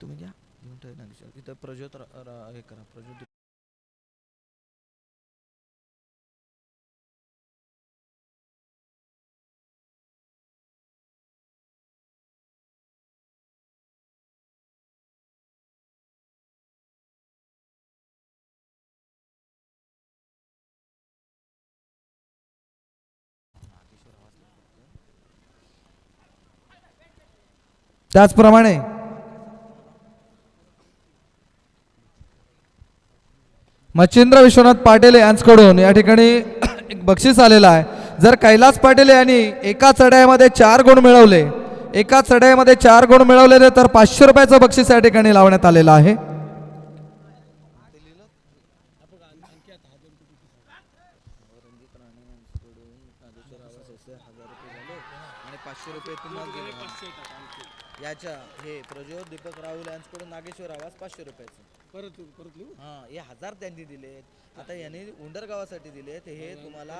तुम्ही घ्या घेऊन ठेव नागेश्वर इथं प्रज्योत हे करा प्रज्योत त्याचप्रमाणे मच्छिंद्र विश्वनाथ पाटील यांच्याकडून या ठिकाणी एक बक्षीस आलेलं आहे. जर कैलास पाटील यांनी एका चढाईमध्ये 4 गुण मिळवले, एका चढाईमध्ये 4 गुण मिळवले तर 500 रुपयाचं बक्षीस या ठिकाणी लावण्यात आलेलं आहे. आणि 500 रुपये तुम्हाला दिले याच्या हे प्रज्योत दीपक राहुल यांच्याकडून नागेश्वर आवाज 500 रुपयाचं परत हां हे 1000 त्यांनी दिलेत. आता यांनी उंडर गावासाठी दिलेत हे तुम्हाला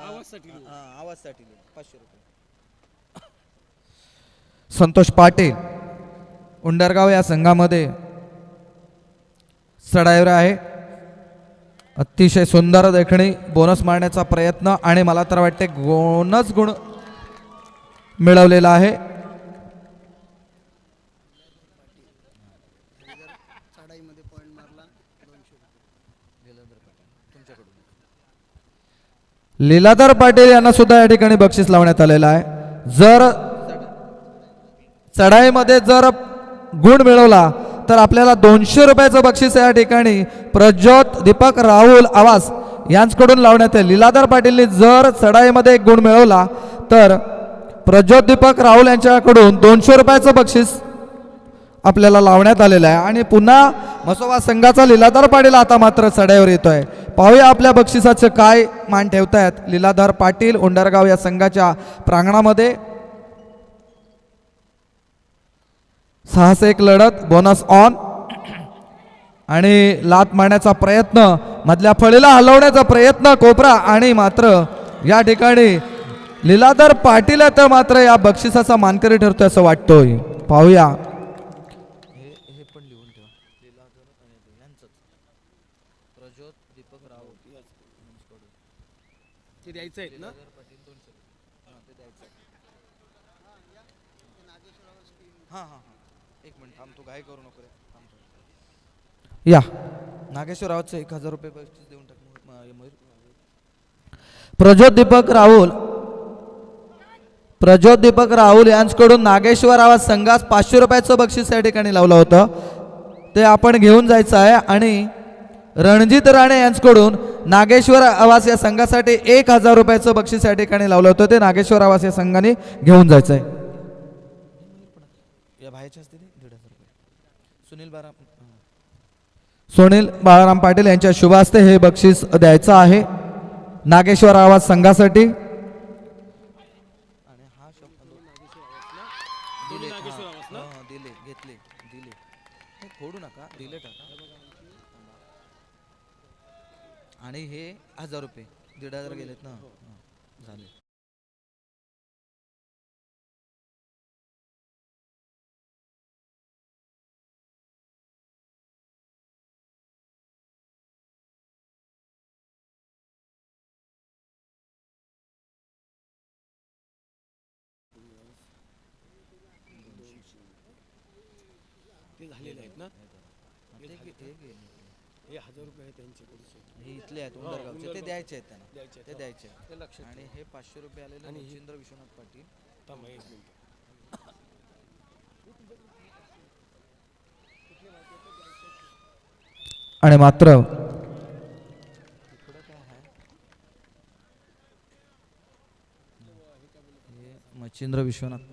आवाजसाठी दिले 500 रुपये. संतोष पाटील उंडरगाव या संघामध्ये चढाईवर आहे. अतिशय सुंदर देखणी बोनस मारण्याचा प्रयत्न आणि मला तर वाटते बोनस गुण मिळवलेला आहे. लीलाधर पाटील यांना सुद्धा या ठिकाणी बक्षीस लावण्यात आलेलं आहे. जर चढाईमध्ये जर गुण मिळवला तर आपल्याला 200 रुपयाचं बक्षीस या ठिकाणी प्रज्योत दीपक राहुल आवास यांच्याकडून लावण्यात येईल. लीलाधर पाटीलने जर चढाईमध्ये गुण मिळवला तर प्रज्योत दीपक राहुल यांच्याकडून 200 रुपयाचं बक्षीस आपल्याला लावण्यात आलेलं आहे. आणि पुन्हा मसोबा संघाचा लीलाधर पाटील आता मात्र चढाईवर येतोय. पाहूया आपल्या बक्षिसाचं काय मान ठेवतायत लीलाधर पाटील उंडरगाव या संघाच्या प्रांगणामध्ये. 6-1 लढत बोनस ऑन आणि लात मारण्याचा प्रयत्न मधल्या फळीला हलवण्याचा प्रयत्न कोपरा आणि मात्र या ठिकाणी लीलाधर पाटील तर मात्र या बक्षिसाचा मानकरी ठरतोय असं वाटतोय. पाहूया हे पण लिहून ठेवा यांचंच प्रज्योत दीपक राहुल ते द्यायचं आहे ना पाटील 200 हां ते द्यायचं हां हां हां एक मिनिट थांब तू घाई करू नको रे थांब या नागेश्वर रावाचं 1000 रुपये बक्षीस देऊन टाक मयूर. प्रज्योत दीपक राहुल यांच्याकडून नागेश्वर आवाज संघास 500 रुपयाचं बक्षीस या ठिकाणी लावलं होतं ते आपण घेऊन जायचं आहे. आणि रणजित राणे यांच्याकडून नागेश्वर आवास या संघासाठी 1000 रुपयाचं बक्षीस या ठिकाणी लावलं होतं ते नागेश्वर आवास या संघाने घेऊन जायचं आहे. या बाहेरच्या असते 1,500 रुपये सुनील बाळाराम पाटील यांच्या शुभ हस्ते हे बक्षीस द्यायचं आहे नागेश्वर आवाज संघासाठी. आणि हा शब्द दिले दिले घेतले दिले फोडू नका दिले टाका. आणि हे 1000 रुपये 1,500 गेलेत ना झाले. ते झालेले आहेत ना हे 1000 रुपये आहेत त्यांच्याकडचे हे इथले आहेत उंडरगावचे ते द्यायचे आहेत त्यांना ते द्यायचे आहेत. आणि हे 500 रुपये आलेले मच्छिंद्र विश्वनाथ पाटील थांबा एक मिनिट आणि मात्र मच्छिंद्र विश्वनाथ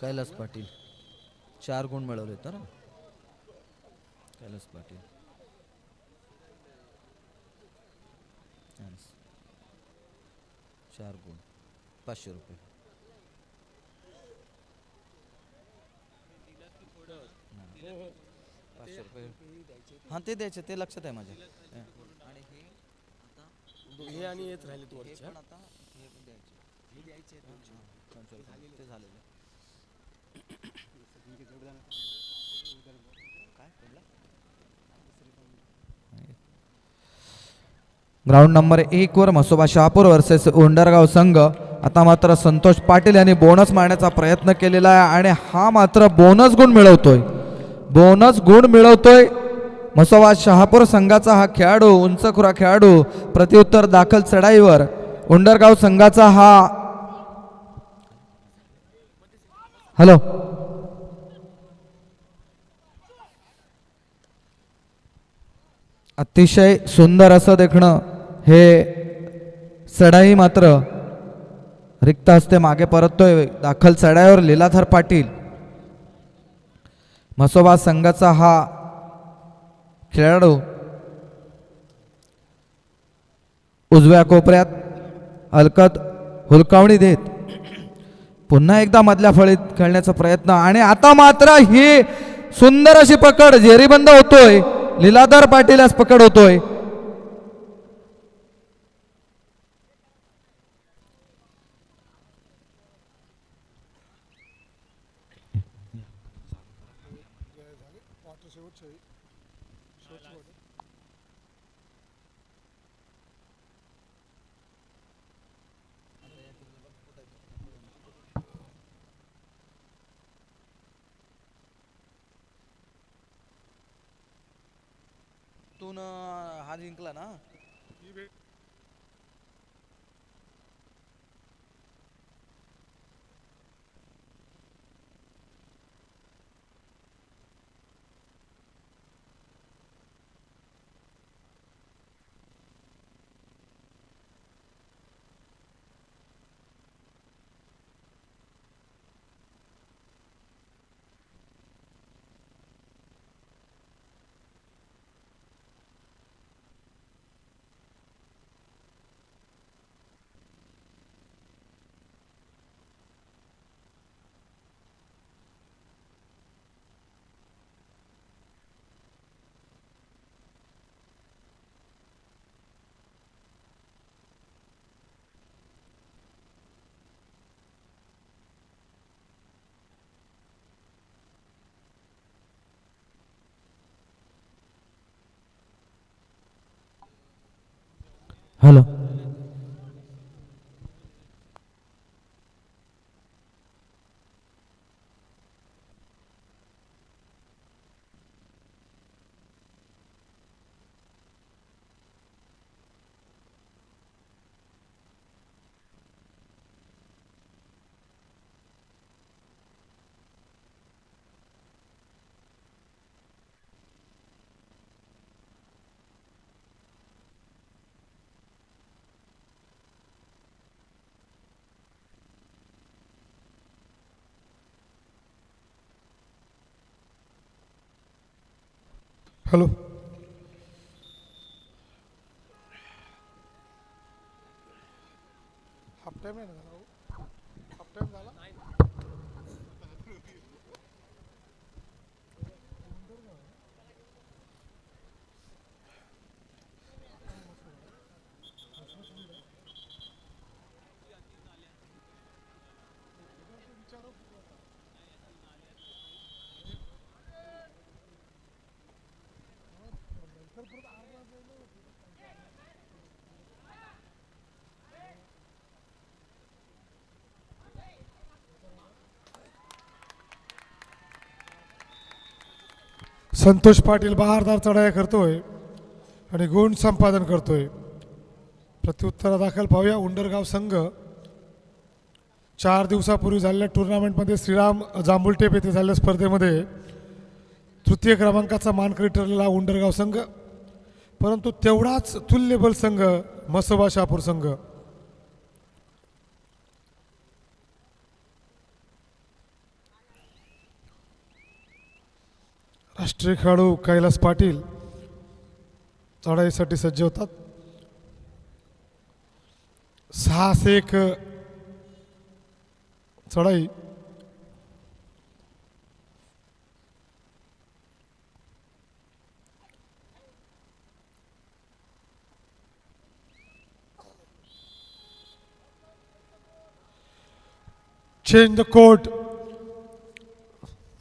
कैलास पाटील 4 गुण मिळवले तर कैलास पाटील 4 गुण 500 रुपये. हो. 500 रुपये. हां ते द्यायचे, ते लक्षात आहे माझ्या. आणि हे आता हे आणि येत राहिले हे वरच्या. पण आता हे पण द्यायचे. हे द्यायचे 200 रुपये. ते झालेलं. काय पडलं? ग्राउंड नंबर 1 वर म्हसोबा शहापूर वर्सेस उंडरगाव संघ. आता मात्र संतोष पाटील यांनी बोनस मारण्याचा प्रयत्न केलेला आहे आणि हा मात्र बोनस गुण मिळवतोय. म्हसोबा शहापूर संघाचा हा खेळाडू, उंचखुरा खेळाडू, प्रत्युत्तर दाखल चढाईवर. उंडरगाव संघाचा हा हॅलो अतिशय सुंदर असं देखणं. हे चढाई मात्र रिक्त हस्ते मागे परततोय. दाखल चढाईवर लीलाधर पाटील. म्हसोबा संघाचा हा खेळाडू उजव्या कोपऱ्यात हलकत हुलकावणी देत पुन्हा एकदा मधल्या फळीत खेळण्याचा प्रयत्न. आणि आता मात्र ही सुंदर अशी पकड, जेरीबंद होतोय. लीलाधर पाटील आज पकड होतोय. तून हा जिंकला ना. हॅलो हॅलो हाफ टाइम नाही ना झाला हो? हाफ टाइम झाला संतोष पाटील बहारदार चढाया करतोय आणि गुण संपादन करतोय. प्रत्युत्तरादाखल पाहूया उंडरगाव संघ 4 दिवसापूर्वी झालेल्या टुर्नामेंटमध्ये श्रीराम जांभुलटेप येथे झालेल्या स्पर्धेमध्ये तृतीय क्रमांकाचा मानकरी ठरलेला उंडरगाव संघ, परंतु तेवढाच तुल्यबल संघ म्हसोबा शहापूर संघ. राष्ट्रीय खेळाडू कैलास पाटील चढाईसाठी सज्ज होतात. 6-1 चढाई. Change the court.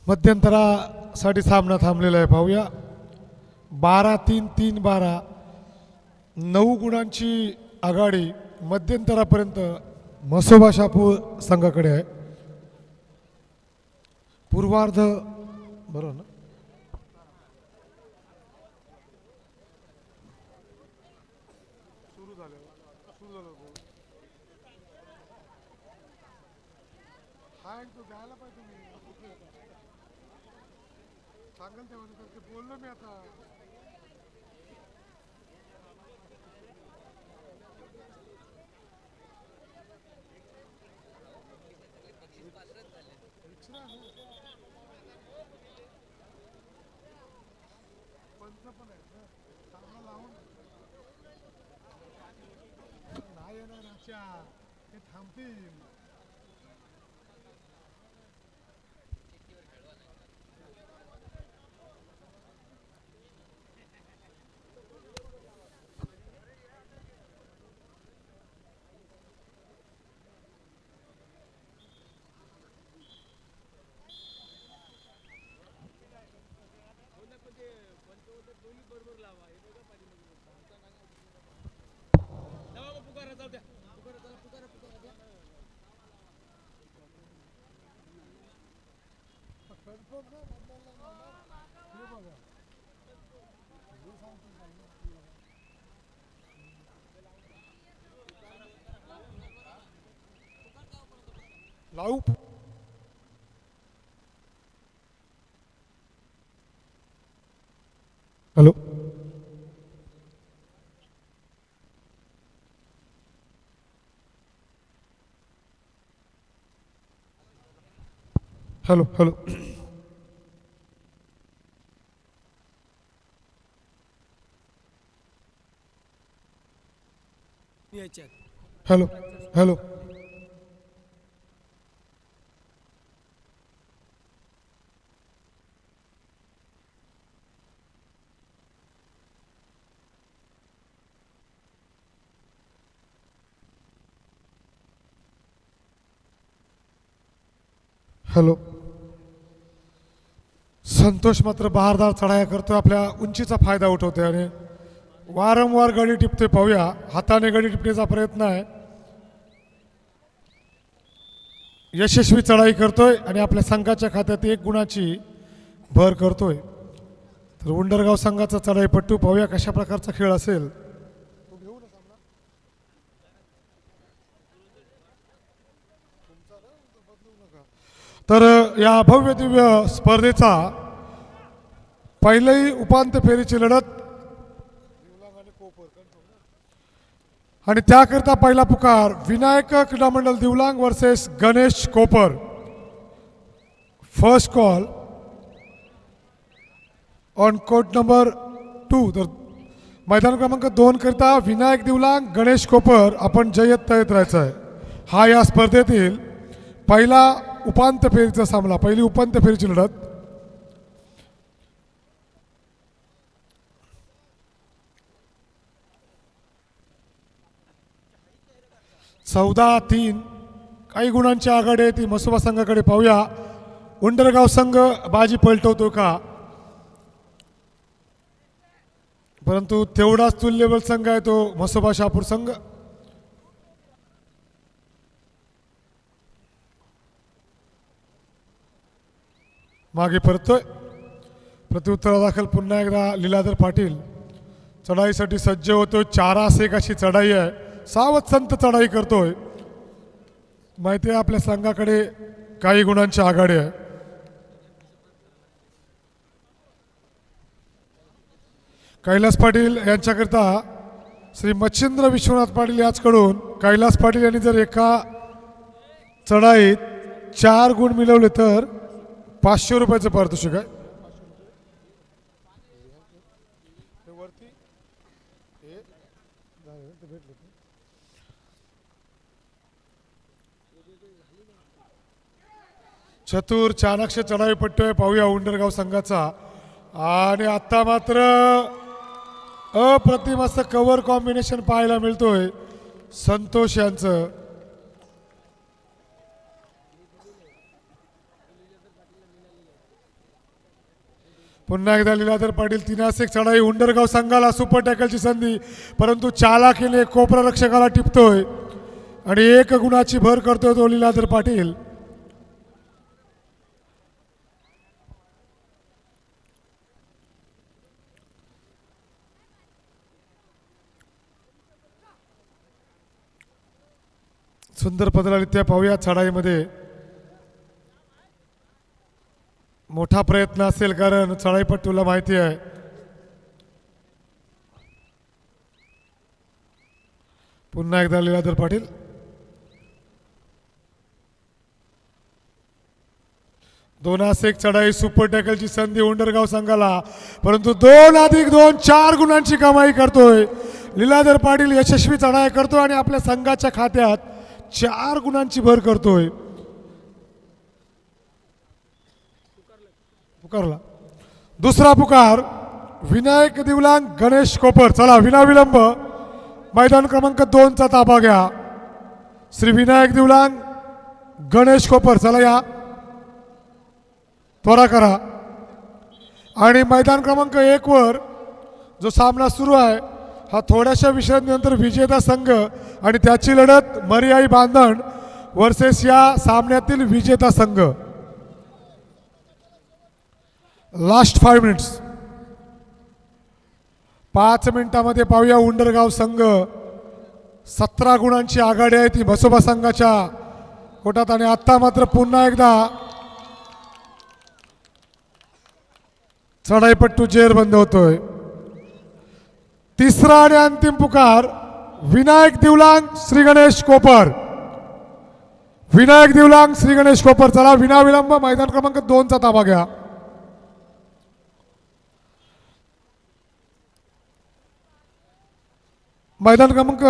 मध्यंतरासाठी सामना थांबलेला आहे. पाहूया. 12-3, 3-12, 9 गुणांची आघाडी मध्यंतरापर्यंत म्हसोबा शापूर संघाकडे आहे. पूर्वार्ध बरोबर ना. बोललो मी आता. नाही येणार आजच्या, ते थांबतील. लावू. Hello. Hello hello. Hello hello. Hello. Santosh मात्र बहारदार चढाया करतोय. आपल्या उंचीचा फायदा उठवतोय आणि वारंवार गडी टिपते. पाहूया. हाताने गडी टिपण्याचा प्रयत्न आहे. यशस्वी चढाई करतोय आणि आपल्या संघाच्या खात्यात 1 गुणाची भर करतोय. तर उंडरगाव संघाचा चढाईपट्टू. पाहूया कशा प्रकारचा खेळ असेल. तर या भव्य दिव्य स्पर्धेचा पहिली उपांत्य फेरीची लढत आणि त्याकरिता पहिला पुकार विनायक क्रीडा मंडळ दिवलांग versus Ganesh Kopar. First call on court number 2. तर मैदान क्रमांक 2 करता विनायक दिवलांग गणेश कोपर आपण जयत तयत राहायचं आहे. हा या स्पर्धेतील पहिला उपांत्य फेरीचा सामना, पहिली उपांत्य फेरीची लढत. चौदा 3 काही गुणांची आघाडी आहे ती म्हसोबा संघाकडे. पाहूया उंडरगाव संघ बाजी पलटवतो का, परंतु तेवढाच तुल्यबळ संघ आहे तो म्हसोबा शापूर संघ. मागे परतोय. प्रत्युत्तरादाखल पुन्हा एकदा लीलाधर पाटील चढाईसाठी सज्ज होतोय. 4-1 अशी चढाई आहे. सावध संत चढाई करतोय. माहिती आहे आपल्या संघाकडे काही गुणांची आघाडी आहे. कैलास पाटील यांच्याकरिता श्री मच्छिंद्र विश्वनाथ पाटील याचकडून कैलास पाटील यांनी जर एका चढाईत 4 गुण मिळवले तर 500 रुपयाचं पारितोषिक आहे. चतुर चाणक्य चढाई पट्टोय पाहूया उंडरगाव संघाचा. आणि आता मात्र अप्रतिम असं कव्हर कॉम्बिनेशन पाहायला मिळतोय संतोष यांचं. पुन्हा एकदा लीलाधर पाटील 3-1 चढाई. उंडरगाव संघाला सुपर टॅकलची संधी, परंतु चालाकीने कोपरा रक्षकाला टिपतोय आणि 1 गुणाची भर करतोय तो लीलाधर पाटील. सुंदर पदरारित्या पाहूया चढाईमध्ये. मोठा प्रयत्न असेल कारण चढाईपट्टूला माहिती आहे. पुन्हा एकदा लीलाधर पाटील. दोनास एक चढाई. सुपर टॅकलची संधी उंडरगाव संघाला, परंतु 2+2 4 गुणांची कमाई करतोय लीलाधर पाटील. यशस्वी चढाई करतोय आणि आपल्या संघाच्या खात्यात 4 गुणांची भर करतोय. पुकारला दुसरा पुकार. विनायक दिवलांग गणेश कोपर. चला विनाविलंब मैदान क्रमांक 2 चा ताबा घ्या. श्री विनायक दिवलांग गणेश कोपर. चला या, त्वरा करा. आणि मैदान क्रमांक 1 वर जो सामना सुरू आहे हा थोड्याशा विश्रांतीनंतर विजेता संघ आणि त्याची लढत मरियाई बांधण वर्सेस या सामन्यातील विजेता संघ. Last 5 minutes. 5 मिनिटांमध्ये पाहूया उंडरगाव संघ 17 गुणांची आघाडी आहे ती म्हसोबा संघाच्या कोटात. आणि आता मात्र पुन्हा एकदा चढाईपट्टू जेरबंद होतोय. तिसरा आणि अंतिम पुकार. विनायक दिवलांग श्री गणेश कोपर. विनायक दिवलांग श्री गणेश कोपर. चला विनाविलंब मैदान क्रमांक 2 चा ताबा घ्या. मैदान क्रमांक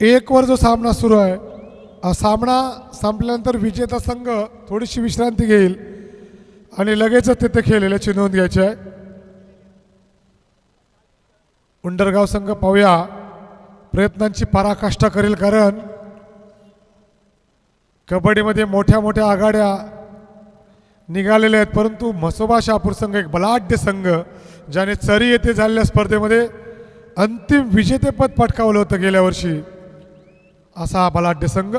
1 वर जो सामना सुरू आहे हा सामना संपल्यानंतर विजेता संघ थोडीशी विश्रांती घेईल आणि लगेचच तिथे खेळलेल्याची नोंद घ्यायची आहे. उंडरगाव संघ पाहूया प्रयत्नांची पराकाष्ठा करेल कारण कबड्डीमध्ये मोठ्या मोठ्या आघाड्या निघालेल्या आहेत, परंतु म्हसोबा शहापूर संघ एक बलाढ्य संघ ज्याने चरी येथे झालेल्या स्पर्धेमध्ये अंतिम विजेतेपद पटकावलं होतं गेल्या वर्षी, असा हा बलाढ्य संघ.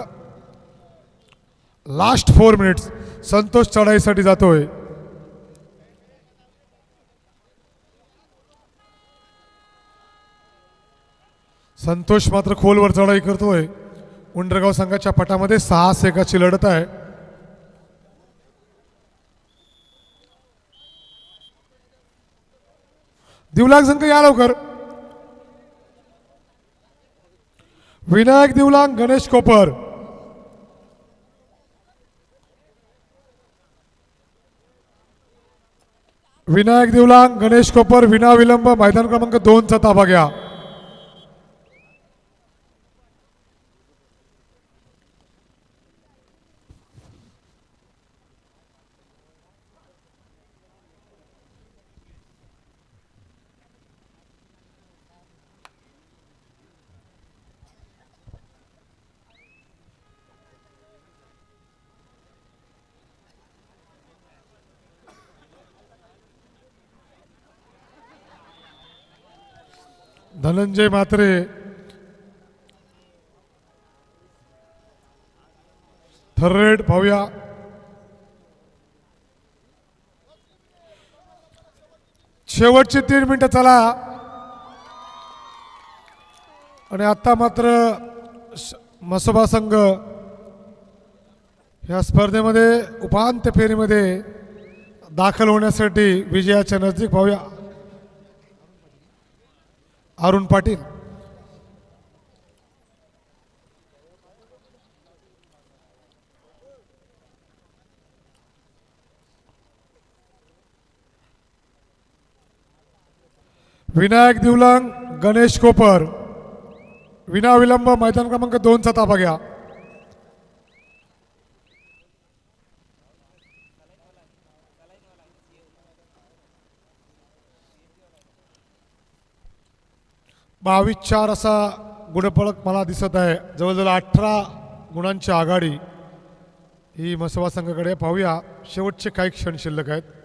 Last 4 minutes. संतोष चढाईसाठी जातोय. संतोष मात्र खोलवर चढाई करतोय. उंडरगाव संघाच्या पटामध्ये 6 लढत आहे. दिवलांग संघ या लवकर. विनायक दिवलांग गणेश कोपर. विनायक दिवलांग गणेश कोपर विनाविलंब मैदान क्रमांक 2 चा ताबा घ्या. धनंजय म्हात्रे, थर्रेड पाहूया. शेवटची 3 मिनिटं चला. आणि आता मात्र म्हसोबा संघ या स्पर्धेमध्ये उपांत्य फेरीमध्ये दाखल होण्यासाठी विजयाच्या नजदीक. पाहूया अरुण पाटील. विनायक दिवलांग गणेश कोपर विनाविलंब मैदान क्रमांक 2 चा ताबा घ्या. 22-4 असा गुणफलक मला दिसत आहे. जवळजवळ 18 गुणांची आघाडी ही मसोबा संघाकडे. पाहूया शेवटचे काही क्षण शिल्लक आहेत.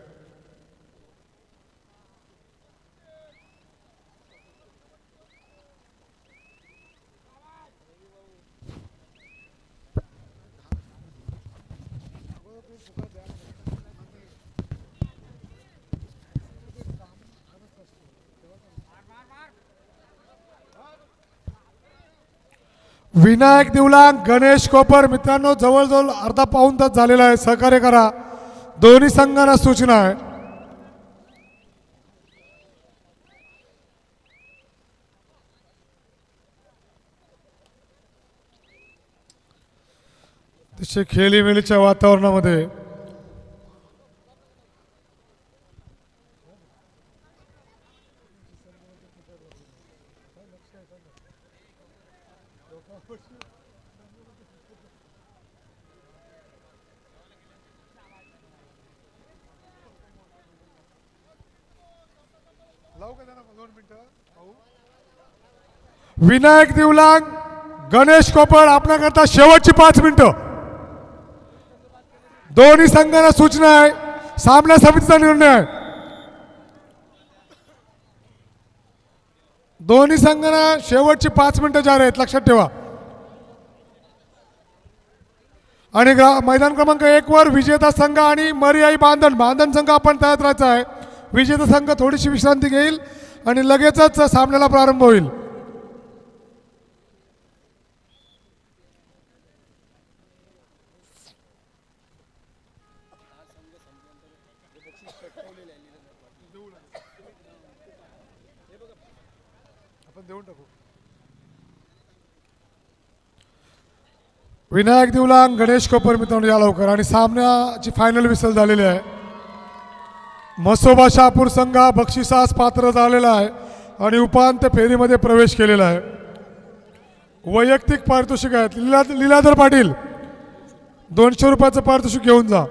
विनायक देवलांग, गणेश कोपर, मित्रांनो जवळजवळ अर्धा पाऊण तास झालेला आहे. सहकार्य करा. दोन्ही संघांना सूचना आहे. अतिशय खेळीमेळीच्या वातावरणामध्ये विनायक देवलांग, गणेश कोपर आपल्याकरता शेवटची 5 मिनिटं. दोन्ही संघांना सूचना आहे. सामना समितीचा निर्णय आहे. दोन्ही संघांना शेवटची 5 मिनिटं जारी आहेत, लक्षात ठेवा. आणि मैदान क्रमांक 1 वर विजेता संघ आणि मरियाई बांधण संघ आपण तयार राहायचा आहे. विजेता संघ थोडीशी विश्रांती घेईल आणि लगेचच सामन्याला प्रारंभ होईल. विनायक देवलांग, गणेश कोपर मित्रांनो या लवकर. आणि सामन्याची फायनल विसल झालेली आहे. मसोबा शहापूर संघ बक्षिसास पात्र झालेला आहे आणि उपांत्य फेरीमध्ये प्रवेश केलेला आहे. वैयक्तिक पारितोषिक आहेत. लीलाधर पाटील 200 रुपयाचं पारितोषिक घेऊन जा.